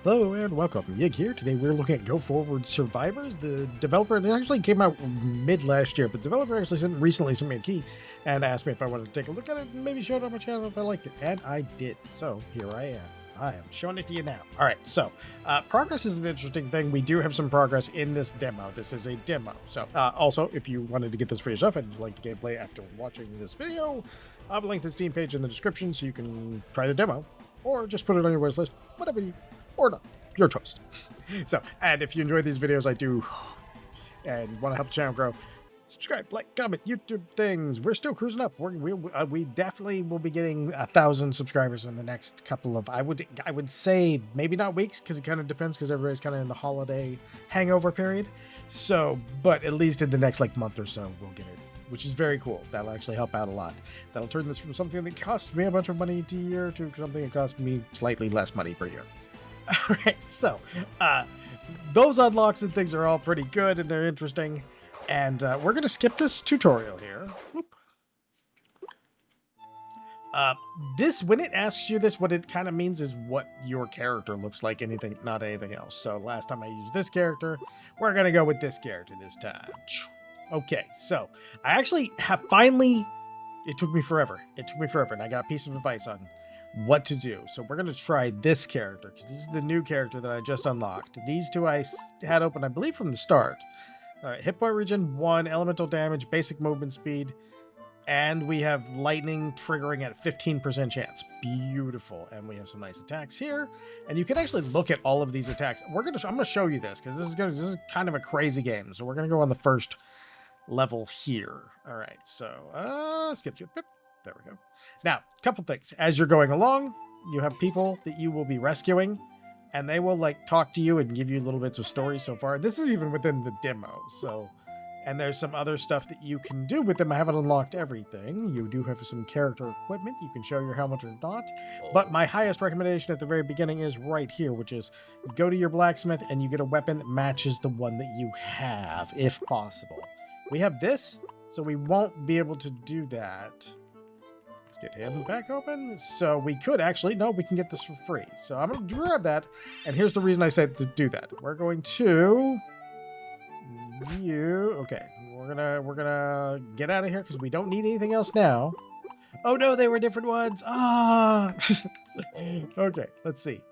Hello and welcome. Yig here. Today we're looking at Go Forward Survivors. The developer, they actually came out mid last year, but the developer actually recently sent me a key and asked me if I wanted to take a look at it and maybe show it on my channel if I liked it. And I did. So here I am. I am showing it to you now. All right, so progress is an interesting thing. We do have some progress in this demo. This is a demo. So also, if you wanted to get this for yourself and you'd like the gameplay after watching this video, I'll link to the Steam page in the description so you can try the demo or just put it on your wish list, whatever you, or not, your choice. So, and if you enjoy these videos, I do, and want to help the channel grow, subscribe, like, comment, YouTube things. We're still cruising up. We definitely will be getting 1,000 subscribers in the next couple of, I would say maybe not weeks, because it kind of depends, because everybody's kind of in the holiday hangover period. So, but at least in the next like month or so, we'll get it, which is very cool. That'll actually help out a lot. That'll turn this from something that costs me a bunch of money a year to something that costs me slightly less money per year. All right, so those unlocks and things are all pretty good and they're interesting. And we're going to skip this tutorial here. This, when it asks you this, what it kind of means is what your character looks like, not anything else. So last time I used this character, we're going to go with this character this time. Okay, so I actually have finally, it took me forever, and I got a piece of advice on what to do. So we're going to try this character, because this is the new character that I just unlocked. These two I had open, I believe, from the start. All right, hit point regen 1, elemental damage, basic movement speed, and we have lightning triggering at 15% chance. Beautiful. And we have some nice attacks here, and you can actually look at all of these attacks. I'm going to show you this, because this is kind of a crazy game. So we're going to go on the first level here. All right, so skip you. There we go. Now, a couple things. As you're going along, you have people that you will be rescuing, and they will like talk to you and give you little bits of story so far. This is even within the demo. So, and there's some other stuff that you can do with them. I haven't unlocked everything. You do have some character equipment. You can show your helmet or not. But my highest recommendation at the very beginning is right here, which is go to your blacksmith and you get a weapon that matches the one that you have, if possible. We have this, so we won't be able to do that. Let's get him back open. So we could actually, no, we can get this for free. So I'm going to grab that. And here's the reason I said to do that. We're going to view. Okay, we're gonna get out of here because we don't need anything else now. Oh no, they were different ones. Ah. Okay, let's see.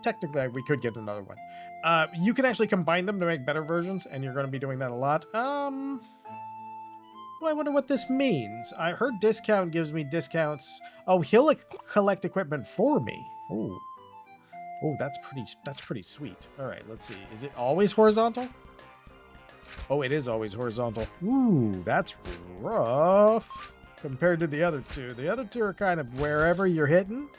Technically we could get another one. You can actually combine them to make better versions, and you're going to be doing that a lot. Well, I wonder what this means. I heard discount gives me discounts. Oh, he'll collect equipment for me. Oh, that's pretty sweet. All right, let's see. Is it always horizontal? Oh, it is always horizontal. Ooh, that's rough compared to the other two. The other two are kind of wherever you're hitting,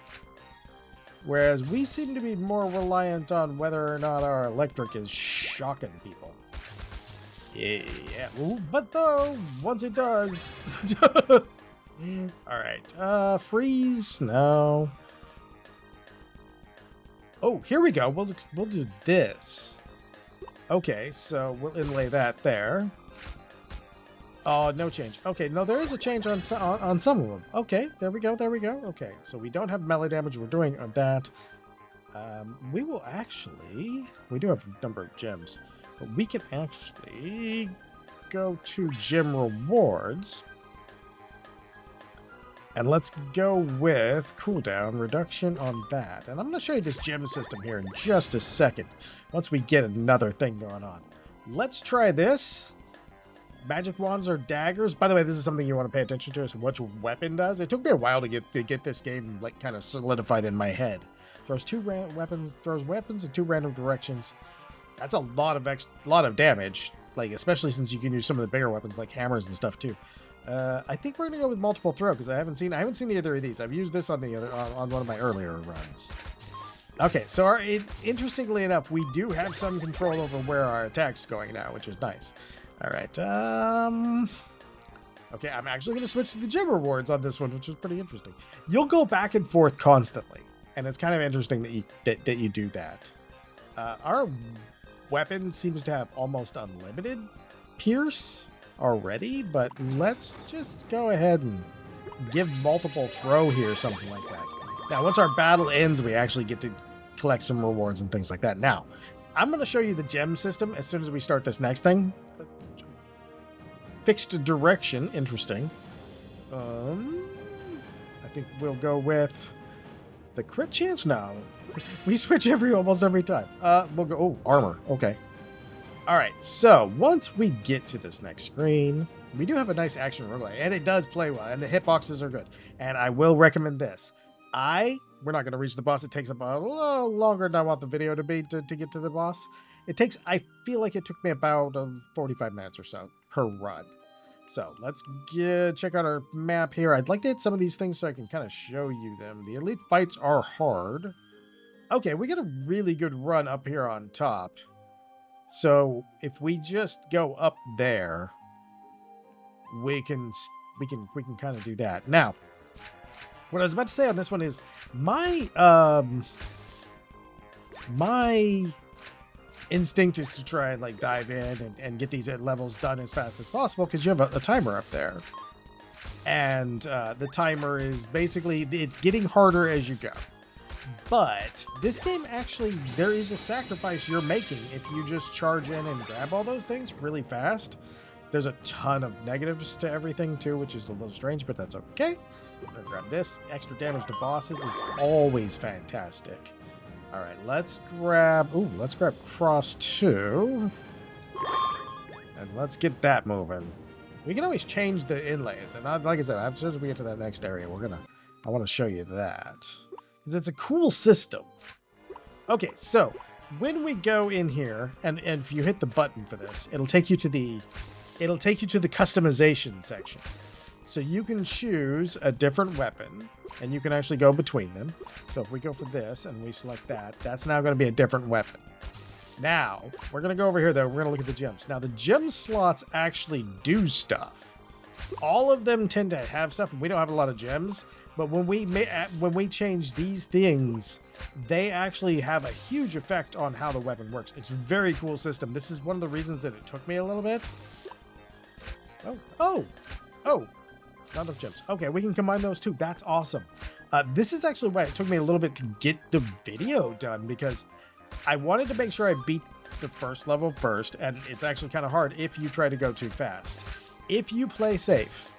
whereas we seem to be more reliant on whether or not our electric is shocking people. Yeah. Ooh, but though, once it does. All right. Freeze. No. Oh, here we go. We'll do this. Okay, so we'll inlay that there. Oh, no change. Okay, no, there is a change on some of them. Okay, there we go. Okay, so we don't have melee damage. We're doing on that. We will actually. We do have a number of gems. But we can actually go to gem rewards. And let's go with cooldown reduction on that. And I'm going to show you this gem system here in just a second, once we get another thing going on. Let's try this. Magic wands or daggers. By the way, this is something you want to pay attention to, is what your weapon does. It took me a while to get this game like kind of solidified in my head. Throws weapons in 2 random directions. That's a lot of damage, like especially since you can use some of the bigger weapons like hammers and stuff too. I think we're gonna go with multiple throw because I haven't seen either of these. I've used this on on one of my earlier runs. Okay, so interestingly enough, we do have some control over where our attack's going now, which is nice. All right. Okay, I'm actually gonna switch to the gem rewards on this one, which is pretty interesting. You'll go back and forth constantly, and it's kind of interesting that you do that. Our weapon seems to have almost unlimited pierce already, but let's just go ahead and give multiple throw here, something like that. Now, once our battle ends, we actually get to collect some rewards and things like that. Now, I'm going to show you the gem system as soon as we start this next thing. Fixed direction, interesting. I think we'll go with the crit chance now. We switch almost every time. We'll go, oh, armor, okay. All right, so once we get to this next screen, we do have a nice action roguelike, and it does play well, and the hitboxes are good. And I will recommend this. We're not going to reach the boss. It takes about a little longer than I want the video to be to get to the boss. I feel like it took me about 45 minutes or so per run. So let's check out our map here. I'd like to hit some of these things so I can kind of show you them. The elite fights are hard. Okay, we got a really good run up here on top. So if we just go up there, we can kind of do that. Now, what I was about to say on this one is my instinct is to try and like dive in and get these levels done as fast as possible because you have a timer up there. And the timer is basically, it's getting harder as you go. But this game actually, there is a sacrifice you're making if you just charge in and grab all those things really fast. There's a ton of negatives to everything too, which is a little strange, but that's okay. I'm gonna grab this. Extra damage to bosses is always fantastic. All right, let's grab cross 2. And let's get that moving. We can always change the inlays. And like I said, as soon as we get to that next area, I want to show you that. Because it's a cool system. Okay, so when we go in here, and if you hit the button for this, it'll take you to the customization section. So you can choose a different weapon, and you can actually go between them. So if we go for this and we select that, that's now going to be a different weapon. Now, we're going to go over here, though. We're going to look at the gems. Now, the gem slots actually do stuff. All of them tend to have stuff. We don't have a lot of gems, but when we change these things, they actually have a huge effect on how the weapon works. It's a very cool system. This is one of the reasons that it took me a little bit. Oh. Not enough gems. Okay, we can combine those two. That's awesome. This is actually why it took me a little bit to get the video done, because I wanted to make sure I beat the first level first, and it's actually kind of hard if you try to go too fast. If you play safe,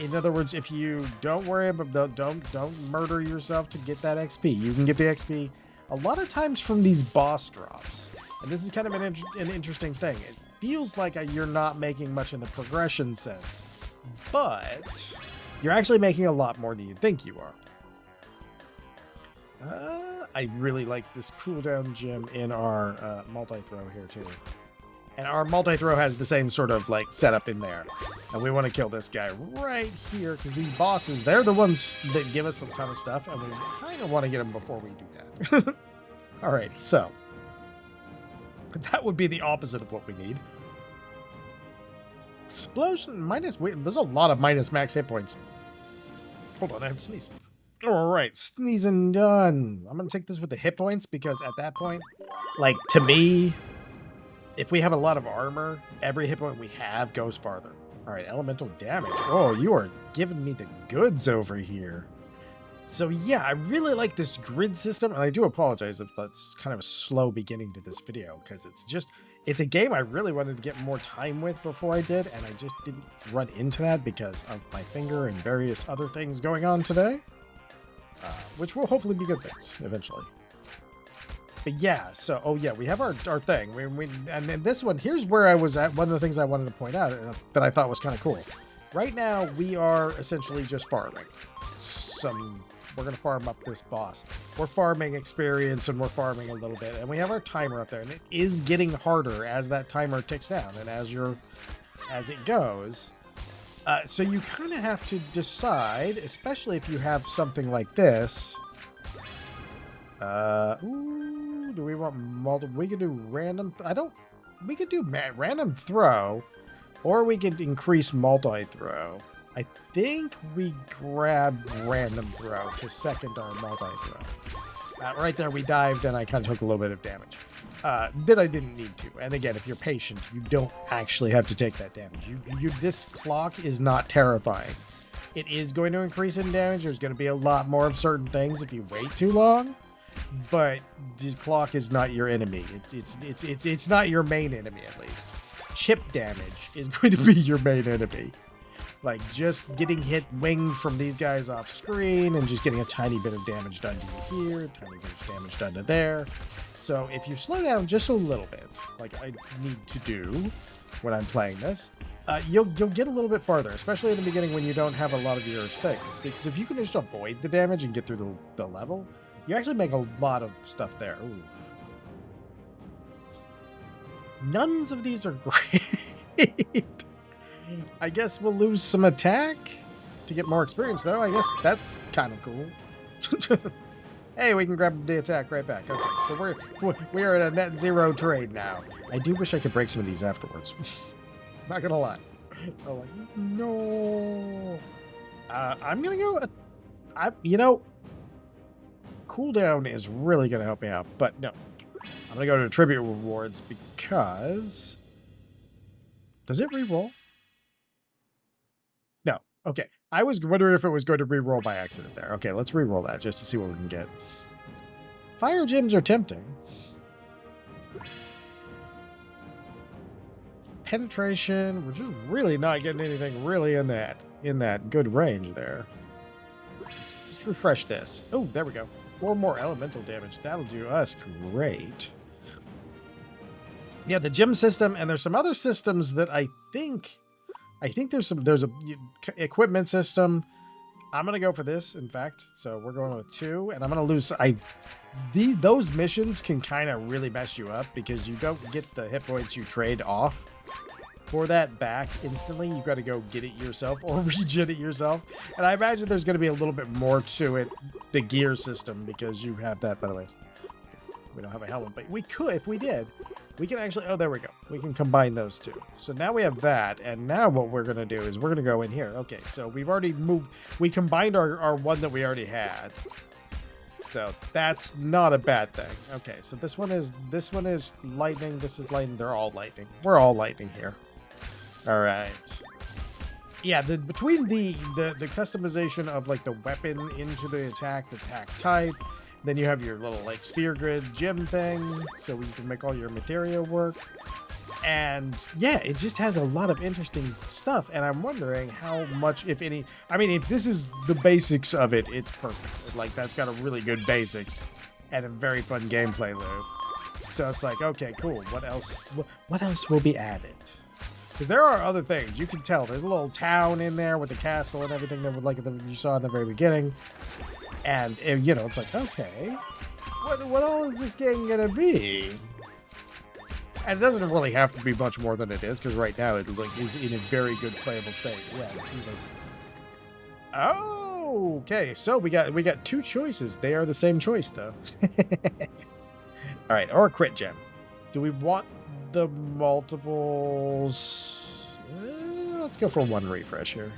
in other words, if you don't worry about, don't murder yourself to get that XP. You can get the XP a lot of times from these boss drops, and this is kind of an interesting thing. It feels like you're not making much in the progression sense, but you're actually making a lot more than you think you are. I really like this cooldown gem in our multi-throw here too. And our multi-throw has the same sort of like setup in there. And we want to kill this guy right here because these bosses, they're the ones that give us a ton of stuff, and we kind of want to get them before we do that. All right, so that would be the opposite of what we need. Explosion minus, wait, there's a lot of minus max hit points. Hold on, I have to sneeze. All right, sneezing done. I'm going to take this with the hit points because at that point, like, to me, if we have a lot of armor, every hit point we have goes farther. All right, elemental damage. Oh, you are giving me the goods over here. So yeah, I really like this grid system, and I do apologize if that's kind of a slow beginning to this video, because it's a game I really wanted to get more time with before I did, and I just didn't run into that because of my finger and various other things going on today. Which will hopefully be good things eventually. But yeah, so, oh yeah, we have our thing. And then this one, here's where I was at. One of the things I wanted to point out that I thought was kind of cool. Right now, we are essentially just farming. We're going to farm up this boss. We're farming experience, and we're farming a little bit. And we have our timer up there, and it is getting harder as that timer ticks down and as it goes. So you kind of have to decide, especially if you have something like this. Do we want multiple? We could do random. We could do random throw, or we could increase multi-throw. I think we grab random throw to second our multi-throw. Right there, we dived, and I kind of took a little bit of damage. That I didn't need to. And again, if you're patient, you don't actually have to take that damage. This clock is not terrifying. It is going to increase in damage. There's going to be a lot more of certain things if you wait too long. but the clock is not your enemy. It's not your main enemy, at least. Chip damage is going to be your main enemy. Like, just getting hit winged from these guys off screen and just getting a tiny bit of damage done to you here, tiny bit of damage done to there. So if you slow down just a little bit, like I need to do when I'm playing this, you'll get a little bit farther, especially in the beginning when you don't have a lot of your things. Because if you can just avoid the damage and get through the level, you actually make a lot of stuff there. Ooh. None of these are great. I guess we'll lose some attack to get more experience, though. I guess that's kind of cool. Hey, we can grab the attack right back. Okay, so we're at a net zero trade now. I do wish I could break some of these afterwards. Not gonna lie. I'm like, no. I'm gonna go. Cooldown is really gonna help me out, but no. I'm gonna go to tribute rewards because does it reroll? No. Okay. I was wondering if it was going to reroll by accident there. Okay, let's reroll that just to see what we can get. Fire gems are tempting. Penetration. We're just really not getting anything really in that good range there. Let's refresh this. Oh, there we go. 4 more elemental damage. That'll do us great. Yeah, the gem system, and there's some other systems that I think there's a equipment system. I'm gonna go for this, in fact. So we're going with 2, and I'm gonna lose. Those missions can kind of really mess you up because you don't get the hit points you trade off for that back instantly. You got to go get it yourself or regen it yourself. And I imagine there's going to be a little bit more to it, the gear system, because you have that. By the way, we don't have a helmet, but we could if we did. We can actually, oh, there we go. We can combine those two. So now we have that, and now what we're going to do is we're going to go in here. Okay, so we've already moved. We combined our one that we already had. So that's not a bad thing. Okay, so this one is lightning. This is lightning. They're all lightning. We're all lightning here. All right. Yeah, between the customization of like the weapon into the attack type. Then you have your little like sphere grid gem thing, so you can make all your materia work. And yeah, it just has a lot of interesting stuff. And I'm wondering how much, if any, I mean, if this is the basics of it, it's perfect. Like that's got a really good basics and a very fun gameplay loop. So it's like, okay, cool. What else will be added? Because there are other things. You can tell there's a little town in there with the castle and everything that you saw in the very beginning. And, you know, it's like, okay, what all is this game going to be? And it doesn't really have to be much more than it is, because right now it like is in a very good playable state. Yeah, it seems like... Oh, okay, so we got 2 choices. They are the same choice, though. All right, or a crit gem. Do we want the multiples? Let's go for 1 refresh here.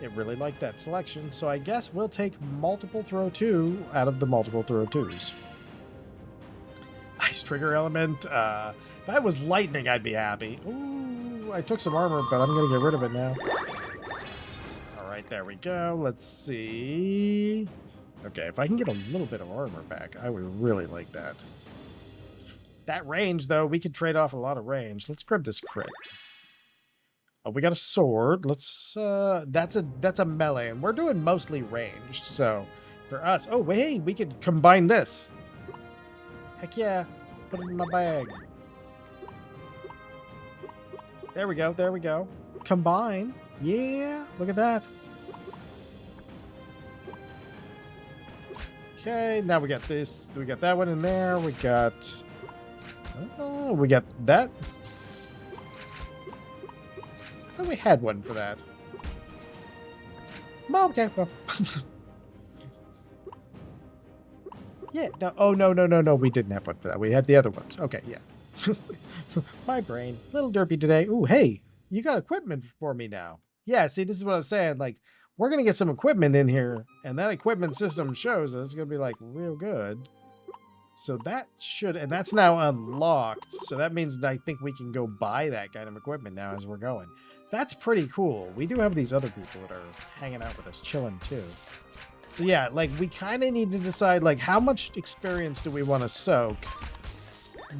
It really liked that selection, so I guess we'll take multiple throw 2 out of the multiple throw 2s. Ice trigger element. If that was lightning, I'd be happy. Ooh, I took some armor, but I'm going to get rid of it now. All right, there we go. Let's see. Okay, if I can get a little bit of armor back, I would really like that. That range, though, we could trade off a lot of range. Let's grab this crit. Oh, we got a sword. Let's, that's a melee, and we're doing mostly ranged, so for us, oh, hey, we could combine this. Heck yeah, put it in my bag. There we go. Combine. Yeah, look at that. Okay, now we got this. We got that one in there. We got that. I thought we had one for that. Oh, okay, well. Yeah, no, oh, no, we didn't have one for that. We had the other ones. Okay, yeah. My brain. Little derpy today. Ooh, hey, you got equipment for me now. Yeah, see, this is what I was saying. Like, we're going to get some equipment in here, and that equipment system shows that it's going to be, like, real good. So that should, and that's now unlocked. So that means I think we can go buy that kind of equipment now as we're going. That's pretty cool. We do have these other people that are hanging out with us, chilling too. So yeah, like we kind of need to decide like how much experience do we want to soak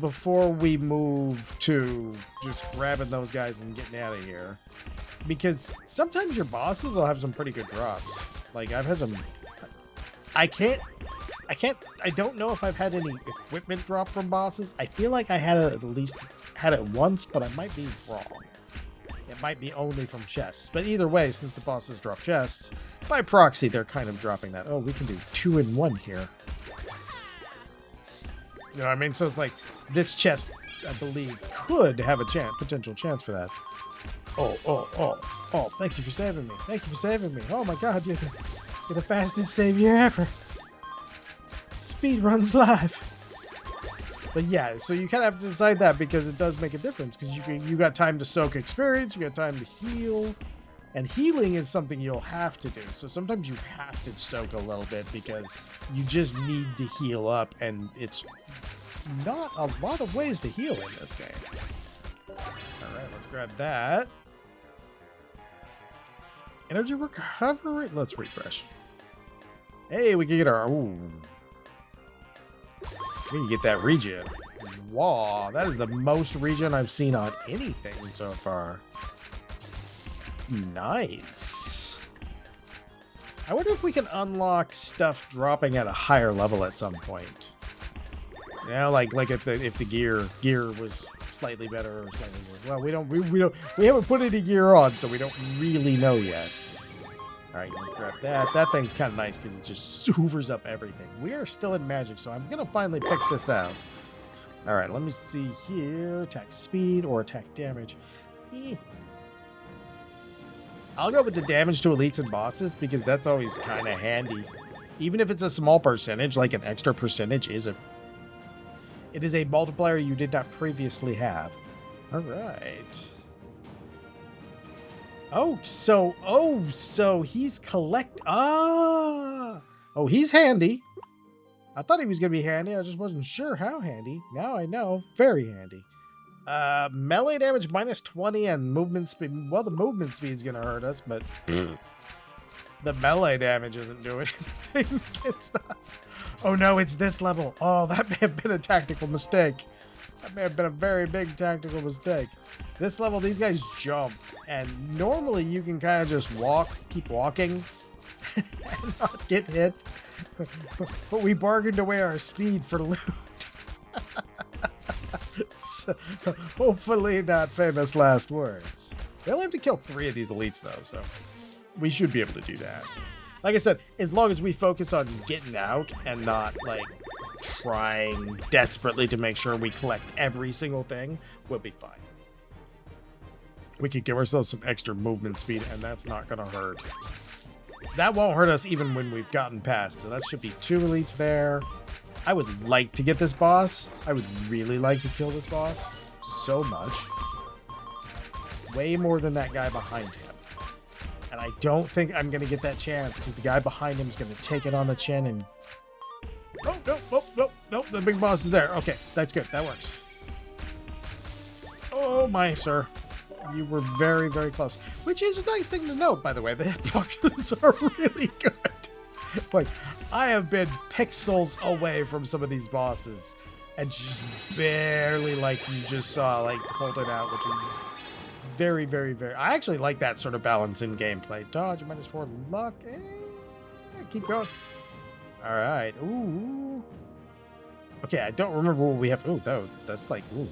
before we move to just grabbing those guys and getting out of here. Because sometimes your bosses will have some pretty good drops. Like I've had some. I don't know if I've had any equipment drop from bosses. I feel like I had it at least had it once, but I might be wrong. It might be only from chests. But either way, since the bosses drop chests, by proxy, they're kind of dropping that. Oh, we can do 2 in 1 here. You know what I mean? So it's like this chest, I believe, could have a potential chance for that. Oh, thank you for saving me. Thank you for saving me. Oh my god, you're the fastest savior ever. Speed runs live. But yeah, so you kind of have to decide that because it does make a difference because you got time to soak experience, you got time to heal, and healing is something you'll have to do. So sometimes you have to soak a little bit because you just need to heal up, and it's not a lot of ways to heal in this game. All right, let's grab that. Energy recovery. Let's refresh. Hey, we can get our. Ooh. We can get that regen. Wow, that is the most regen I've seen on anything so far. Nice. I wonder if we can unlock stuff dropping at a higher level at some point. You know, like if the gear was slightly better or slightly worse. Well, we haven't put any gear on, so we don't really know yet. All right, let's grab that. That thing's kind of nice because it just hoovers up everything. We are still in magic, so I'm going to finally pick this out. All right, let me see here. Attack speed or attack damage. I'll go with the damage to elites and bosses because that's always kind of handy. Even if it's a small percentage, like an extra percentage it is a multiplier you did not previously have. All right. Oh, so he's Oh, he's handy. I thought he was going to be handy. I just wasn't sure how handy. Now I know. Very handy. Melee damage minus 20 and movement speed. Well, the movement speed is going to hurt us, but the melee damage isn't doing anything against us. Oh, no, it's this level. Oh, that may have been a tactical mistake. That may have been a very big tactical mistake. This level, these guys jump, and normally you can kind of just keep walking, and not get hit. But we bargained away our speed for loot. So, hopefully not famous last words. We only have to kill 3 of these elites, though, so we should be able to do that. Like I said, as long as we focus on getting out and not, like, trying desperately to make sure we collect every single thing, we'll be fine. We could give ourselves some extra movement speed, and that's not going to hurt. That won't hurt us even when we've gotten past. So that should be 2 elites there. I would like to get this boss. I would really like to kill this boss so much. Way more than that guy behind him. And I don't think I'm going to get that chance because the guy behind him is going to take it on the chin and... Nope, the big boss is there. Okay, that's good. That works. Oh, my sir. You were very, very close. Which is a nice thing to note, by the way. The hitboxes are really good. Like, I have been pixels away from some of these bosses. And just barely, like you just saw, like, hold it out, which is very, very, very... I actually like that sort of balance in gameplay. Dodge, -4 luck. Keep going. All right. Ooh. Okay, I don't remember what we have. Ooh, that's like, ooh.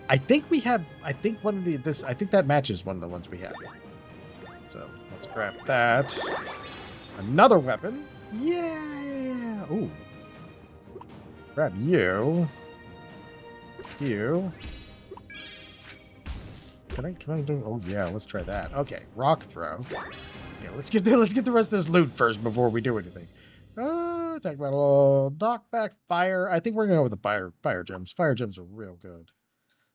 I think we have, I think that matches one of the ones we have. So let's grab that. Another weapon. Yeah. Ooh. Grab you. You. Can I do, oh yeah, let's try that. Okay, rock throw. Okay, let's get the rest of this loot first before we do anything. Attack battle, knockback, fire. I think we're gonna go with the fire gems. Fire gems are real good.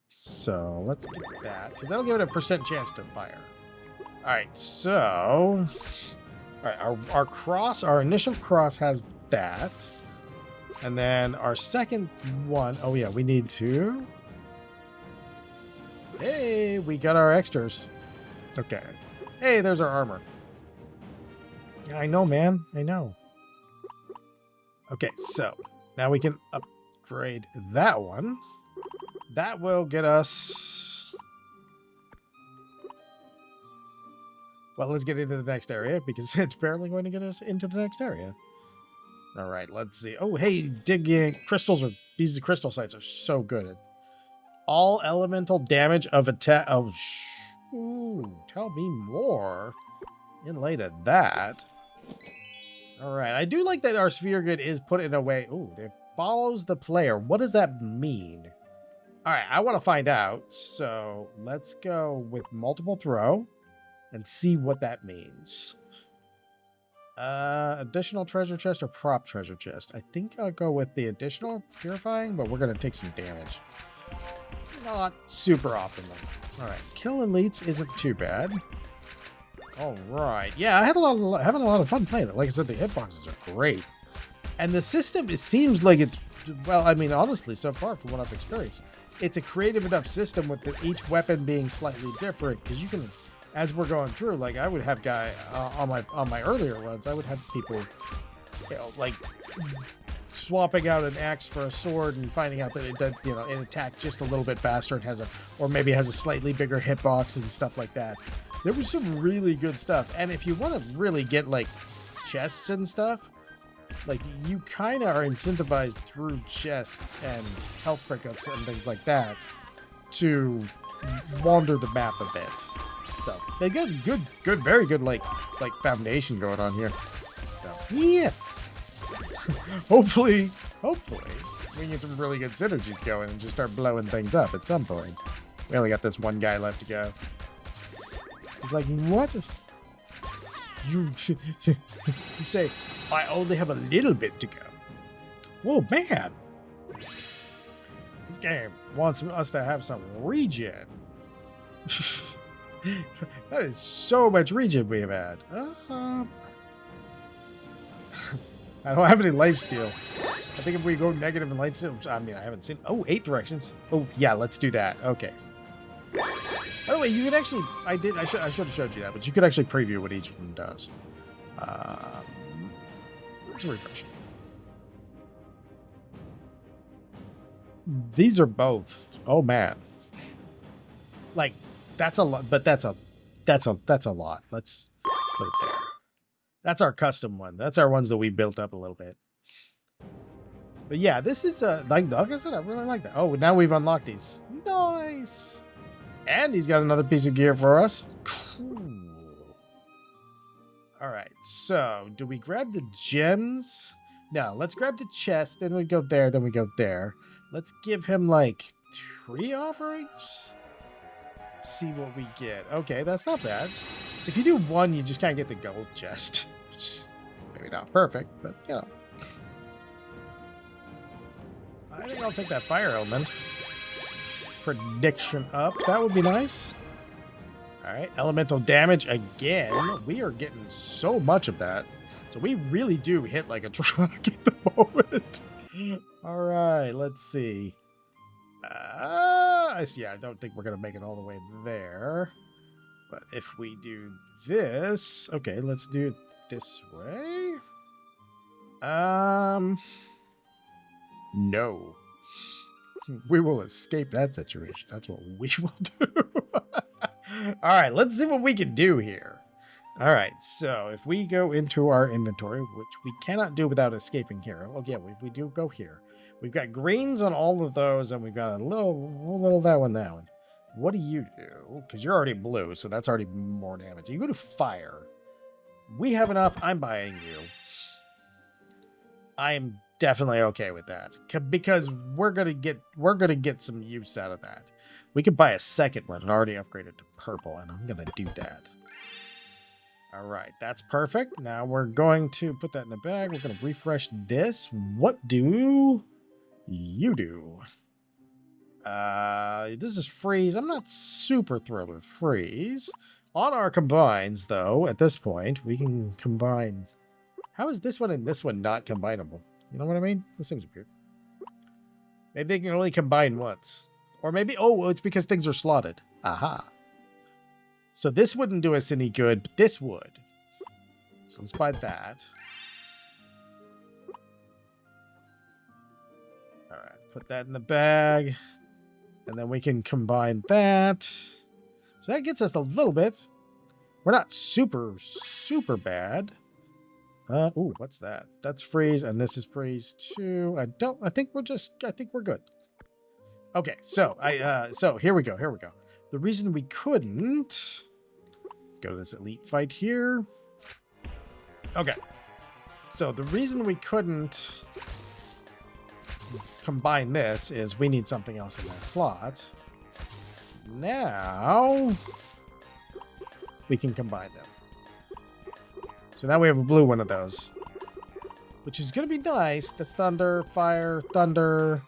So let's get that because that'll give it a % chance to fire. All right, so all right, our initial cross has that, and then our second one. Oh yeah, we need to. Hey, we got our extras. Okay. Hey, there's our armor. Yeah, I know, man. I know. Okay, so now we can upgrade that one. That will get us... Well, let's get into the next area because it's barely going to get us into the next area. All right, let's see. Oh, hey, digging crystals are... These crystal sites are so good. All elemental damage of attack... Oh, ooh, tell me more. In light of that... All right, I do like that our sphere grid is put in a way... Ooh, it follows the player. What does that mean? All right, I want to find out. So let's go with multiple throw and see what that means. Additional treasure chest or prop treasure chest? I think I'll go with the additional purifying, but we're going to take some damage. Not super optimal. All right, kill elites isn't too bad. All right, yeah, I had having a lot of fun playing it. Like I said, the hitboxes are great, and the system, it seems like it's, well, I mean, honestly, so far from what I've experienced, it's a creative enough system with each weapon being slightly different, because you can, as we're going through, like I would have on my earlier runs, I would have people, you know, like swapping out an axe for a sword and finding out that it does, you know, it attacks just a little bit faster and has a, or maybe has a slightly bigger hitbox and stuff like that. There was some really good stuff, and if you want to really get like chests and stuff, like you kind of are incentivized through chests and health pickups and things like that to wander the map a bit. So they got good, very good like foundation going on here. So yeah, hopefully we get some really good synergies going and just start blowing things up at some point. We only got this one guy left to go. He's like, what? You say, I only have a little bit to go. Oh, man. This game wants us to have some regen. That is so much regen we have had. I don't have any lifesteal. I think if we go negative in lifesteal, I mean, I haven't seen... Oh, 8 directions. Oh, yeah, let's do that. Okay. By the way, you can actually... I should have showed you that, but you could actually preview what each of them does. Let's refresh. These are both... Oh, man. Like, that's a lot, but that's a lot. Let's put it there. That's our custom one. That's our ones that we built up a little bit. But yeah, this is like I said, I really like that. Oh, now we've unlocked these. Nice. And he's got another piece of gear for us. Cool. All right. So, do we grab the gems? No, let's grab the chest. Then we go there. Then we go there. Let's give him like 3 offerings. See what we get. Okay, that's not bad. If you do 1, you just kind of get the gold chest. Which is maybe not perfect, but you know. I think I'll take that fire element. Prediction up. That would be nice. Alright, elemental damage again. We are getting so much of that. So we really do hit like a truck at the moment. Alright, let's see. I see. I don't think we're going to make it all the way there. But if we do this... Okay, let's do it this way. No. We will escape that situation. That's what we will do. All right, let's see what we can do here. All right, so if we go into our inventory, which we cannot do without escaping here. Oh, yeah, we do go here. We've got greens on all of those, and we've got a little that one. What do you do? Because you're already blue, so that's already more damage. You go to fire. We have enough. I'm buying you. I'm definitely okay with that because we're gonna get some use out of that. We could buy a second one and already upgraded to purple, and I'm gonna do that. All right, that's perfect. Now we're going to put that in the bag. We're gonna refresh this. What do you do? This is freeze. I'm not super thrilled with freeze. On our combines, though, at this point, we can combine. How is this one and this one not combinable? You know what I mean? This seems weird. Maybe they can only combine once. Or maybe, oh, it's because things are slotted. Aha. So this wouldn't do us any good, but this would. So let's buy that. All right, put that in the bag. And then we can combine that. So that gets us a little bit. We're not super, super bad. Ooh, what's that? That's freeze, and this is freeze too. I think we're good. Okay, so so here we go. The reason we couldn't, let's go to this elite fight here. Okay. So the reason we couldn't combine this is we need something else in that slot. Now we can combine them. So now we have a blue one of those, which is going to be nice. That's thunder, fire, thunder,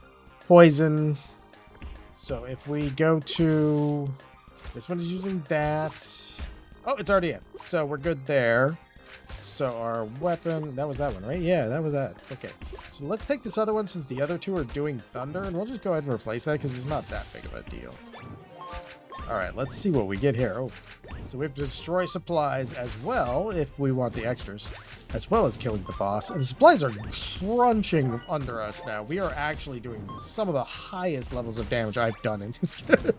poison. So if we go to, this one is using that. Oh, it's already in. So we're good there. So our weapon, that was that one, right? Yeah, that was that. Okay. So let's take this other one since the other two are doing thunder, and we'll just go ahead and replace that because it's not that big of a deal. All right, let's see what we get here. Oh, so we have to destroy supplies as well if we want the extras, as well as killing the boss. And the supplies are crunching under us now. We are actually doing some of the highest levels of damage I've done in this game.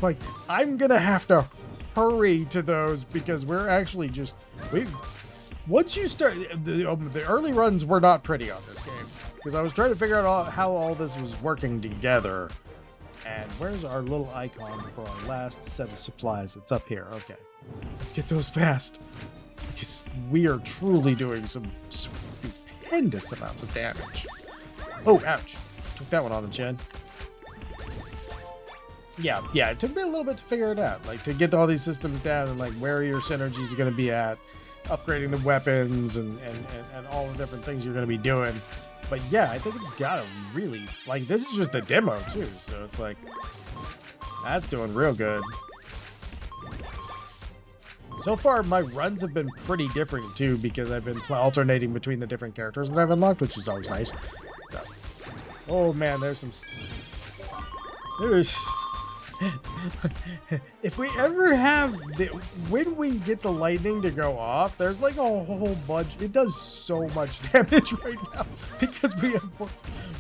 Like, I'm going to have to hurry to those because we're actually just... Once you start... The early runs were not pretty on this game because I was trying to figure out how all this was working together. And where's our little icon for our last set of supplies? It's up here. Okay. Let's get those fast. Because we are truly doing some stupendous amounts of damage. Oh, ouch. Took that one on the chin. Yeah, it took me a little bit to figure it out. Like, to get all these systems down and, like, where your synergies are going to be at. Upgrading the weapons and all the different things you're going to be doing. But yeah, I think it's got a really, like, this is just a demo too, so it's like, that's doing real good. So far, my runs have been pretty different too, because I've been alternating between the different characters that I've unlocked, which is always nice. So, oh man, there's if we ever have when we get the lightning to go off, there's like a whole bunch. It does so much damage right now because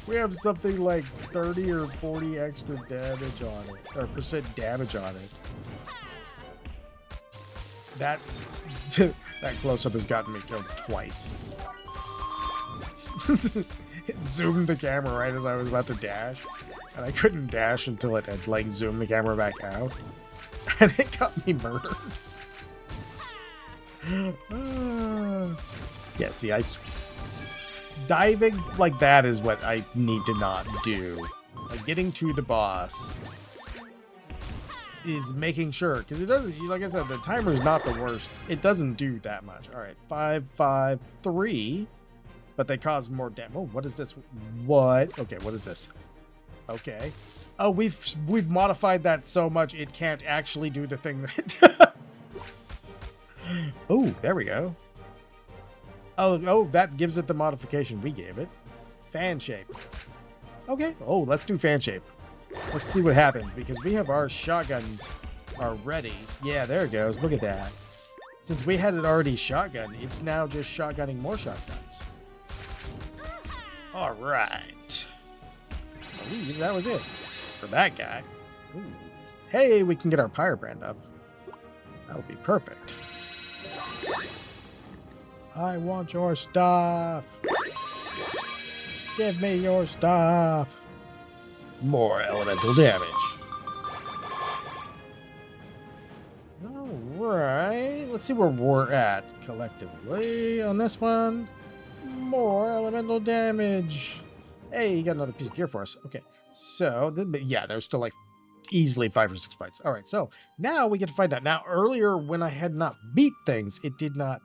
we have something like 30 or 40 extra damage on it, or percent damage on it. That close-up has gotten me killed twice. It zoomed the camera right as I was about to dash. And I couldn't dash until it had, like, zoomed the camera back out. And it got me murdered. Yeah, see, diving like that is what I need to not do. Like, getting to the boss is making sure, because it doesn't, like I said, the timer is not the worst. It doesn't do that much. All right, 5, 5, 3. But they cause more damage. Oh, what is this? What? Okay, what is this? Okay. Oh, we've modified that so much it can't actually do the thing that it does. Oh, there we go. Oh, that gives it the modification we gave it. Fan shape. Okay. Oh, let's do fan shape. Let's see what happens because we have our shotguns are ready. Yeah, there it goes. Look at that. Since we had it already shotgun, it's now just shotgunning more shotguns. All right. I believe that was it for that guy. Ooh. Hey, we can get our Pyrebrand up. That'll be perfect. I want your stuff. Give me your stuff. More elemental damage. All right. Let's see where we're at collectively on this one. More elemental damage. Hey, you got another piece of gear for us. Okay, so, yeah, there's still like easily 5 or 6 fights. All right, so now we get to find out. Now, earlier when I had not beat things, it did not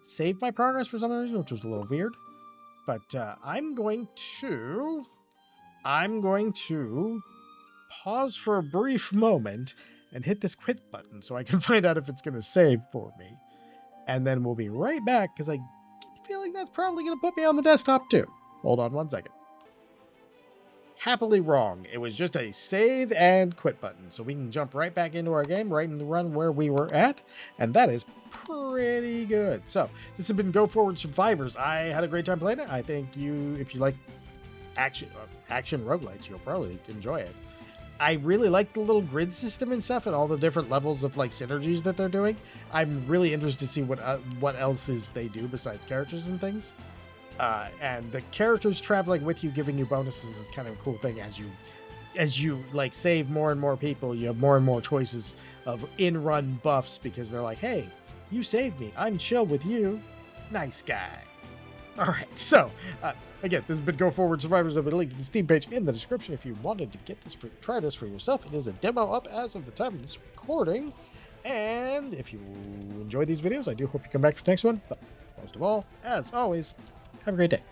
save my progress for some reason, which was a little weird. But I'm going to pause for a brief moment and hit this quit button so I can find out if it's going to save for me. And then we'll be right back because I get the feeling that's probably going to put me on the desktop too. Hold on one second. happily wrong. It was just a save and quit button. So we can jump right back into our game, right in the run where we were at. And that is pretty good. So this has been Go Forward Survivors. I had a great time playing it. I think if you like action roguelites, you'll probably enjoy it. I really like the little grid system and stuff and all the different levels of like synergies that they're doing. I'm really interested to see what else is they do besides characters and things. And the characters traveling with you, giving you bonuses is kind of a cool thing. As you like save more and more people, you have more and more choices of in-run buffs because they're like, hey, you saved me. I'm chill with you. Nice guy. All right. So, again, this has been Go Forward Survivors. I've been linked to the Steam page in the description if you wanted to get this try this for yourself. It is a demo up as of the time of this recording. And if you enjoy these videos, I do hope you come back for the next one. But most of all, as always, have a great day.